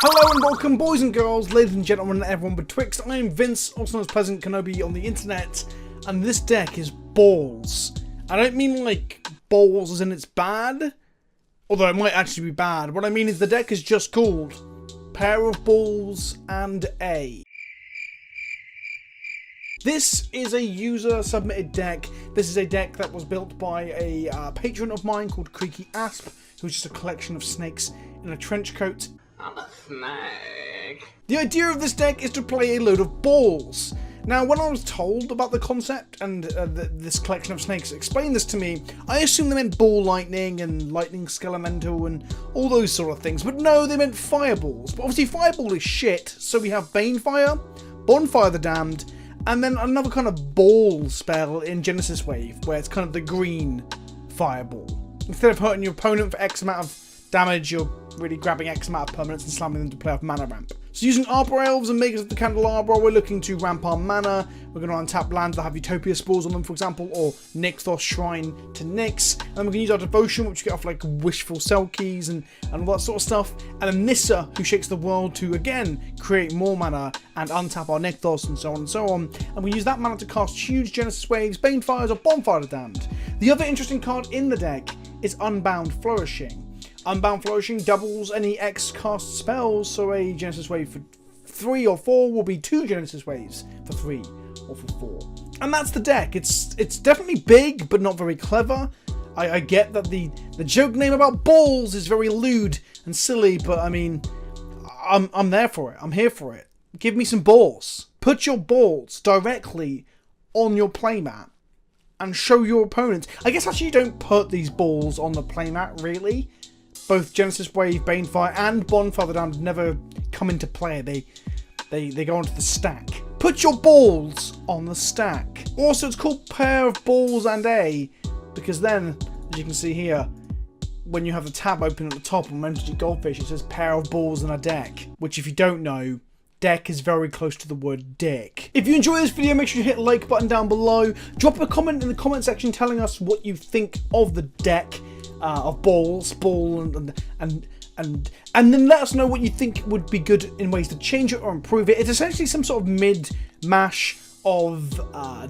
Hello and welcome, boys and girls, ladies and gentlemen, and everyone betwixt. I am Vince, also known as PleasantKenobi on the internet, and this deck is balls. I don't mean like balls as in it's bad, although it might actually be bad. What I mean is the deck is just called Pair of Balls and A. This is a user-submitted deck. This is a deck that was built by a patron of mine called Grixis, who's just a collection of snakes in a trench coat. I'm a snake. The idea of this deck is to play a load of balls. Now, when I was told about the concept and this collection of snakes explained this to me, I assumed they meant ball lightning and lightning skelemental and all those sort of things. But no, they meant fireballs. But obviously fireball is shit, so we have Banefire, Bonfire the Damned, and then another kind of ball spell in Genesis Wave, where it's kind of the green fireball. Instead of hurting your opponent for X amount of damage, you're really grabbing X amount of permanents and slamming them to play off mana ramp. So using Arbor Elves and Makers of the Candelabra, we're looking to ramp our mana. We're going to untap lands that have Utopia spores on them, for example, or Nixthos Shrine to Nyx. And then we can use our Devotion, which we get off like Wishful Cell Keys and all that sort of stuff. And then Nissa, who shakes the world to, again, create more mana and untap our Nixthos and so on and so on. And we use that mana to cast huge Genesis Waves, Banefires, or Bonfire the Damned. The other interesting card in the deck is Unbound Flourishing. Unbound Flourishing doubles any X cast spells, so a Genesis Wave for 3 or 4 will be 2 Genesis Waves for 3 or for 4. And that's the deck. It's definitely big, but not very clever. I get that the joke name about balls is very lewd and silly, but I mean, I'm there for it. I'm here for it. Give me some balls. Put your balls directly on your playmat and show your opponents. I guess actually you don't put these balls on the playmat, really. Both Genesis Wave, Banefire, and Bonfire the Damned never come into play. They go onto the stack. Put your balls on the stack. Also, it's called Pair of Balls and A, because then, as you can see here, when you have the tab open at the top on MTG Goldfish, it says Pair of Balls and a Deck, which if you don't know, deck is very close to the word dick. If you enjoy this video, make sure you hit the like button down below. Drop a comment in the comment section telling us what you think of the deck. Of balls, and then let us know what you think would be good in ways to change it or improve it. It's essentially some sort of mid-mash of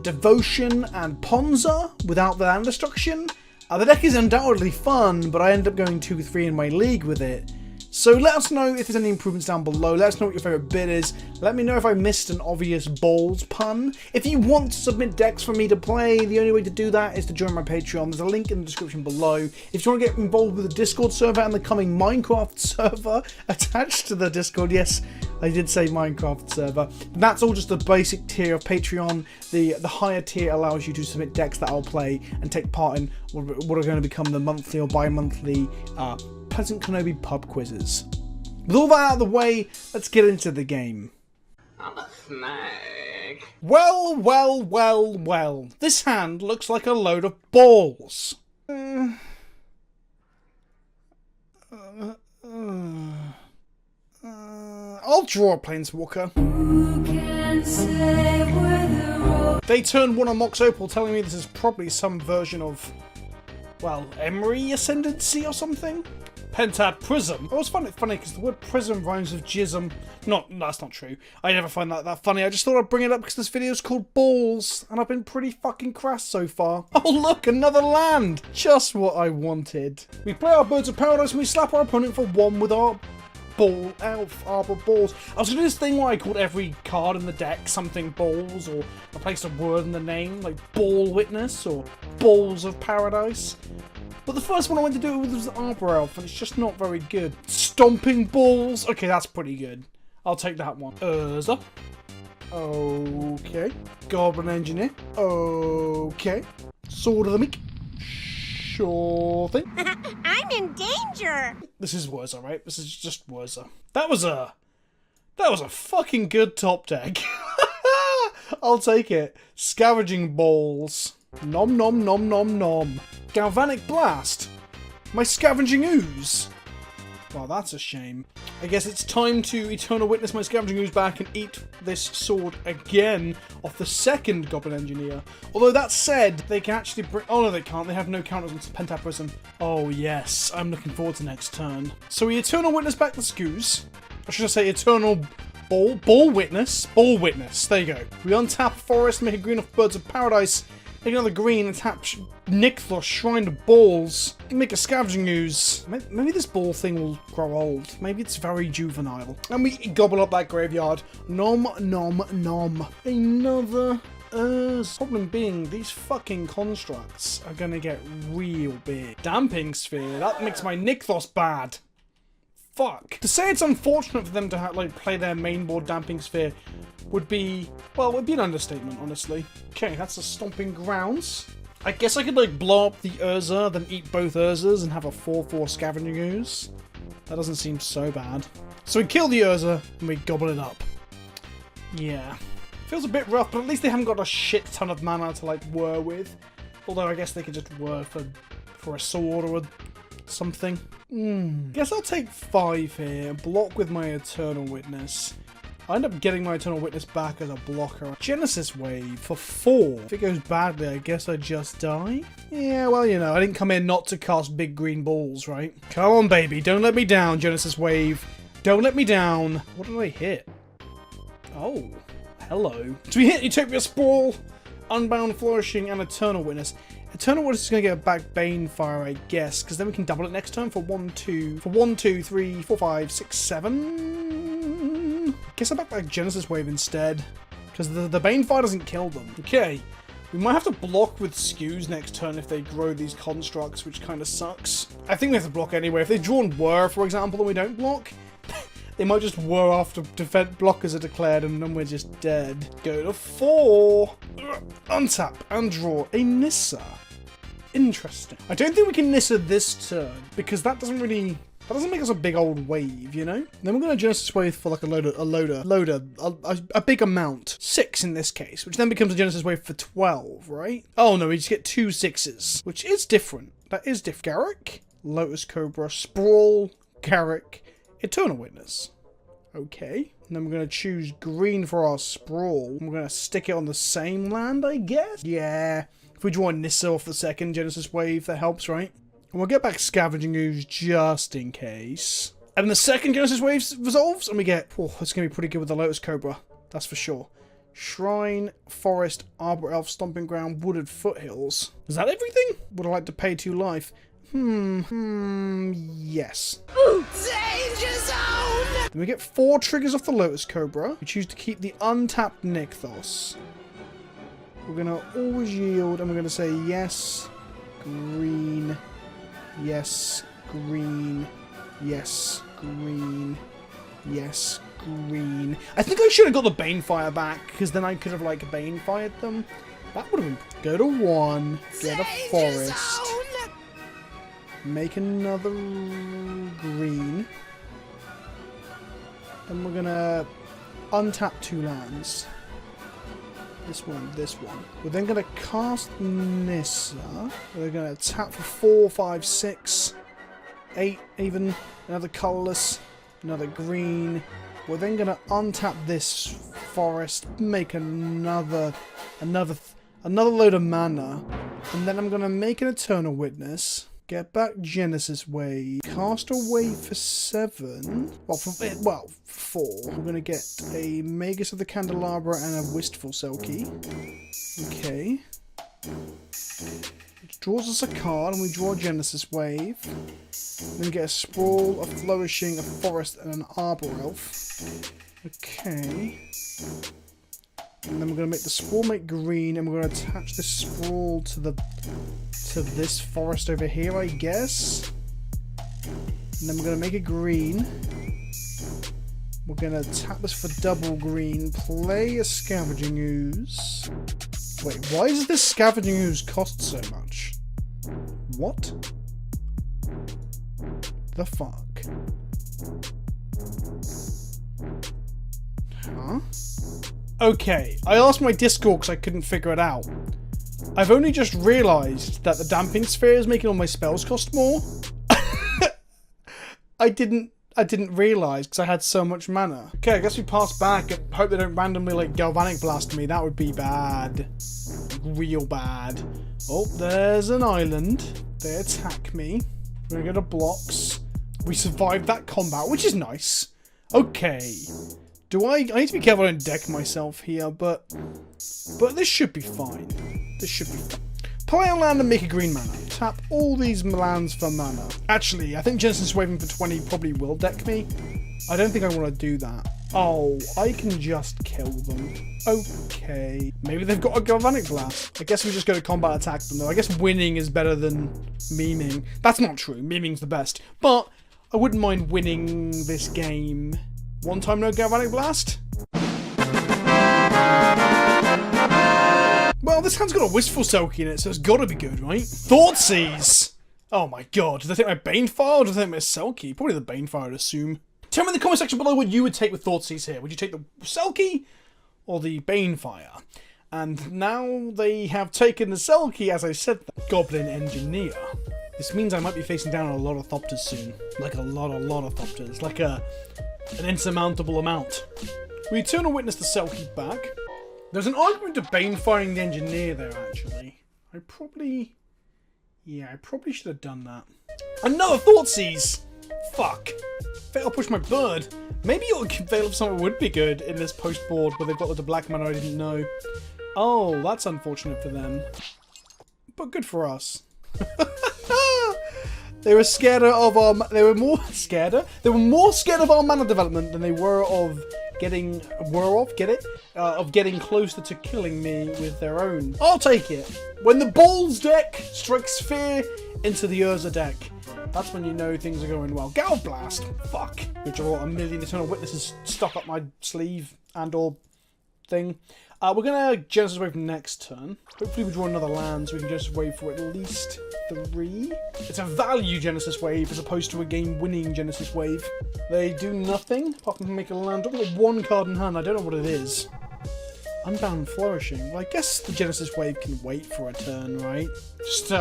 Devotion and Ponza without the land destruction. The deck is undoubtedly fun, but I end up going 2-3 in my league with it. So let us know if there's any improvements down below. Let us know what your favourite bit is. Let me know if I missed an obvious balls pun. If you want to submit decks for me to play, the only way to do that is to join my Patreon. There's a link in the description below. If you want to get involved with the Discord server and the coming Minecraft server attached to the Discord, yes, I did say Minecraft server. That's all just the basic tier of Patreon. The higher tier allows you to submit decks that I'll play and take part in what are going to become the monthly or bi-monthly PleasantKenobi pub quizzes. With all that out of the way, let's get into the game. I'm a snake. Well, well, well, well. This hand looks like a load of balls. I'll draw a Planeswalker. They turned one on Mox Opal, telling me this is probably some version of, well, Emery Ascendancy or something? Pentad Prism. I always find it funny because the word prism rhymes with jism. That's not true. I never find that funny. I just thought I'd bring it up because this video is called Balls, and I've been pretty fucking crass so far. Oh look, another land! Just what I wanted. We play our Birds of Paradise and we slap our opponent for 1 with our Ball Elf Arbor Balls. I was going to do this thing where I called every card in the deck something balls, or I placed a word in the name, like Ball Witness or Balls of Paradise. But the first one I went to do was Arbor Elf, and it's just not very good. Stomping Balls. Okay, that's pretty good. I'll take that one. Whirza. Okay. Goblin Engineer. Okay. Sword of the Meek. Sure thing. I'm in danger. This is Whirza, right? This is just Whirza. That was a fucking good top deck. I'll take it. Scavenging Balls. Nom nom nom nom nom. Galvanic Blast. My Scavenging Ooze. Well, that's a shame. I guess it's time to Eternal Witness my Scavenging Ooze back and eat this sword again off the second Goblin Engineer. Although that said, they can actually bring... Oh no, they can't. They have no counters on Pentad Prism. Oh yes, I'm looking forward to next turn. So we Eternal Witness back the Scoos. I should say eternal ball witness. Ball witness. There you go. We untap forest, make a green of birds of paradise. Make another green and tap Nykthos, Shrine of Balls. Make a scavenging ooze. Maybe this ball thing will grow old. Maybe it's very juvenile. And we gobble up that graveyard. Nom, nom, nom. Another problem being, these fucking constructs are gonna get real big. Damping Sphere. That makes my Nykthos bad. Fuck. To say it's unfortunate for them to like play their main board Damping Sphere would be, well, would be an understatement, honestly. Okay, that's the Stomping Grounds. I guess I could like blow up the Whirza, then eat both Whirzas and have a 4/4 Scavenging Ooze. That doesn't seem so bad. So we kill the Whirza and we gobble it up. Yeah. Feels a bit rough, but at least they haven't got a shit ton of mana to like whir with. Although I guess they could just whir for a sword or something. Guess I'll take 5 here, block with my Eternal Witness. I end up getting my Eternal Witness back as a blocker. Genesis Wave for 4. If it goes badly, I guess I just die? Yeah, well, you know, I didn't come in not to cast big green balls, right? Come on, baby, don't let me down, Genesis Wave. Don't let me down. What did I hit? Oh, hello. So we hit Utopia Sprawl, Unbound Flourishing, and Eternal Witness. Eternal Witness is going to get back Banefire, I guess, because then we can double it next turn for 1, 2, 3, 4, 5, 6, 7. Guess I back like Genesis Wave instead, because the Banefire doesn't kill them. Okay, we might have to block with skews next turn if they grow these constructs, which kind of sucks. I think we have to block anyway. If they draw and whir, for example, and we don't block, they might just whir after defense blockers are declared, and then we're just dead. Go to 4. Untap and draw a Nissa. Interesting. I don't think we can Nissa this turn, because that doesn't make us a big old wave, you know? Then we're going to Genesis Wave for like a big amount. 6 in this case, which then becomes a Genesis Wave for 12, right? Oh no, we just get 2 6s, which is different. That is different. Garrick, Lotus Cobra, Sprawl, Garrick, Eternal Witness. Okay. And then we're going to choose green for our Sprawl. We're going to stick it on the same land, I guess? Yeah. If we draw a Nissa off the second Genesis Wave, that helps, right? And we'll get back Scavenging Ooze just in case. And then the second Genesis Wave resolves, and we get... Oh, it's going to be pretty good with the Lotus Cobra. That's for sure. Shrine, Forest, Arbor Elf, Stomping Ground, Wooded Foothills. Is that everything? Would I like to pay 2 life? Yes. Danger zone! Then we get 4 triggers off the Lotus Cobra. We choose to keep the untapped Nykthos. We're going to always yield, and we're going to say yes, green, yes, green, yes, green, yes, green. I think I should have got the Banefire back, because then I could have, like, Banefired them. That would have been... Go to 1, get a forest, make another green, and we're going to untap 2 lands. This one, this one. We're then going to cast Nissa. We're going to tap for 4, 5, 6, 8 even. Another colourless. Another green. We're then going to untap this forest. Make another load of mana. And then I'm going to make an Eternal Witness. Get back Genesis Wave. Cast a wave for 7. Well, for 4. We're going to get a Magus of the Candelabra and a Wistful Selkie. Okay. Which draws us a card, and we draw a Genesis Wave. Then we get a Sprawl, a Flourishing, a Forest, and an Arbor Elf. Okay. And then we're going to make the Sprawl make green, and we're going to attach this Sprawl to this forest over here, I guess. And then we're going to make it green. We're going to tap this for double green, play a Scavenging Ooze. Wait, why does this Scavenging Ooze cost so much? What the fuck? Huh? Okay, I asked my Discord because I couldn't figure it out. I've only just realised that the Damping Sphere is making all my spells cost more. I didn't realise because I had so much mana. Okay, I guess we pass back and hope they don't randomly like Galvanic Blast me. That would be bad. Real bad. Oh, there's an island. They attack me. We're gonna go to blocks. We survived that combat, which is nice. Okay. I need to be careful I don't deck myself here, but this should be fine. This should be fine. Play a land and make a green mana. Tap all these lands for mana. Actually, I think Genesis Waving for 20 probably will deck me. I don't think I want to do that. Oh, I can just kill them. Okay. Maybe they've got a Galvanic Blast. I guess we just go to combat attack them though. I guess winning is better than memeing. That's not true. Memeing's the best. But I wouldn't mind winning this game. One time no Galvanic Blast? Well, this hand's got a Wistful Selkie in it, so it's gotta be good, right? Thoughtseize! Oh my god, did I take my Banefire or did I take my Selkie? Probably the Banefire, I'd assume. Tell me in the comment section below what you would take with Thoughtseize here. Would you take the Selkie or the Banefire? And now they have taken the Selkie, as I said, the Goblin Engineer. This means I might be facing down a lot of Thopters soon. Like a lot of Thopters. Like an insurmountable amount. We Eternal Witness the Selkie back. There's an argument to Banefiring the Engineer there, actually. I probably should have done that. Another Thoughtseize! Fuck. Fatal Push my bird. Maybe Fatal something would be good in this post board where they've got the black mana I didn't know. Oh, that's unfortunate for them. But good for us. They were scared of our... They were more scared of our mana development than they were of getting closer to killing me with their own. I'll take it. When the Balls deck strikes fear into the Whirza deck, that's when you know things are going well. Gal Blast, fuck. You draw a million Eternal Witnesses stuck up my sleeve and or thing. We're gonna Genesis Wave next turn. Hopefully we draw another land so we can Genesis Wave for at least 3. It's a value Genesis Wave as opposed to a game-winning Genesis Wave. They do nothing apart from make a land. I've got one card in hand. I don't know what it is. Unbound Flourishing. Well, I guess the Genesis Wave can wait for a turn, right? Just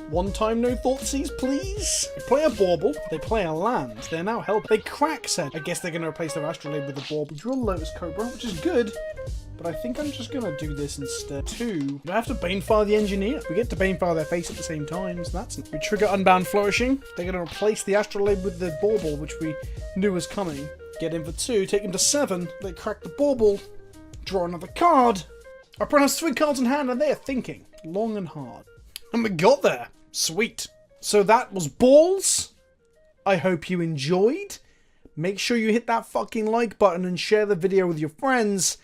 one time no Thoughtseize, please. They play a Bauble. They play a land. They're now help. They crack set. I guess they're going to replace their Astrolabe with the Bauble. Draw a Lotus Cobra, which is good. But I think I'm just going to do this instead. 2. Do I have to Banefire the Engineer? We get to Banefire their face at the same time, so that's... We trigger Unbound Flourishing. They're going to replace the Astrolabe with the Bauble, which we knew was coming. Get in for 2, take him to 7. They crack the Bauble. Draw another card. Our opponent has 3 cards in hand, and they are thinking long and hard. And we got there. Sweet. So that was Balls. I hope you enjoyed. Make sure you hit that fucking like button and share the video with your friends.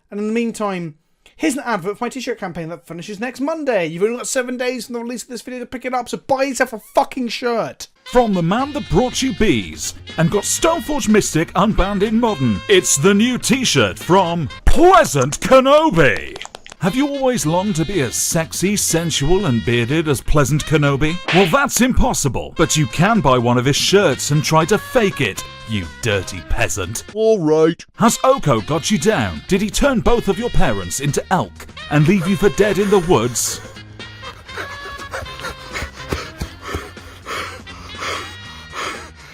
And in the meantime, here's an advert for my t-shirt campaign that finishes next Monday. You've only got 7 days from the release of this video to pick it up, so buy yourself a fucking shirt. From the man that brought you bees and got Stoneforge Mystic unbound in Modern, it's the new t-shirt from PleasantKenobi. Have you always longed to be as sexy, sensual and bearded as PleasantKenobi? Well, that's impossible, but you can buy one of his shirts and try to fake it, you dirty peasant. Alright. Has Oko got you down? Did he turn both of your parents into elk and leave you for dead in the woods?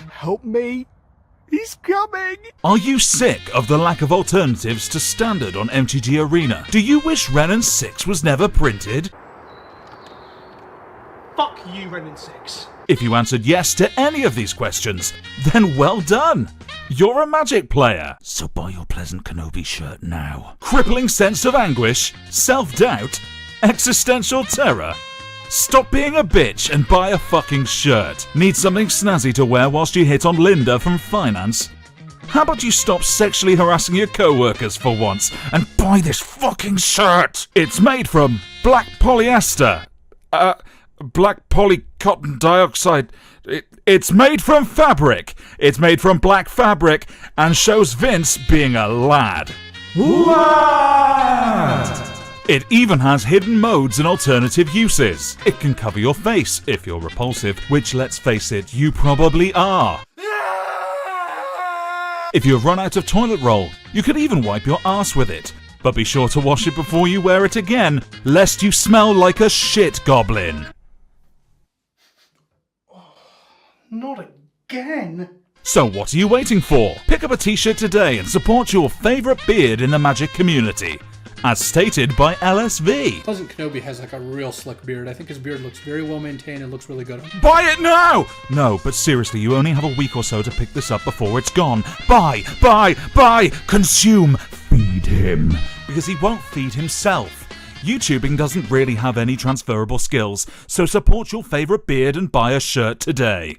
Help me. He's coming! Are you sick of the lack of alternatives to Standard on MTG Arena? Do you wish Ren 6 was never printed? Fuck you, Ren 6. If you answered yes to any of these questions, then well done! You're a Magic player, so buy your PleasantKenobi shirt now. Crippling sense of anguish, self-doubt, existential terror. Stop being a bitch and buy a fucking shirt. Need something snazzy to wear whilst you hit on Linda from finance? How about you stop sexually harassing your co-workers for once and buy this fucking shirt? It's made from black polyester. Black poly cotton dioxide. It's made from fabric. It's made from black fabric and shows Vince being a lad. What? It even has hidden modes and alternative uses. It can cover your face if you're repulsive, which, let's face it, you probably are. If you've run out of toilet roll, you could even wipe your ass with it. But be sure to wash it before you wear it again, lest you smell like a shit goblin. Not again. So what are you waiting for? Pick up a t-shirt today and support your favourite beard in the Magic community. as stated by LSV. PleasantKenobi has like a real slick beard. I think his beard looks very well maintained and looks really good. Buy it now! No, but seriously, you only have a week or so to pick this up before it's gone. Buy, consume, feed him. Because he won't feed himself. YouTubing doesn't really have any transferable skills, so support your favourite beard and buy a shirt today.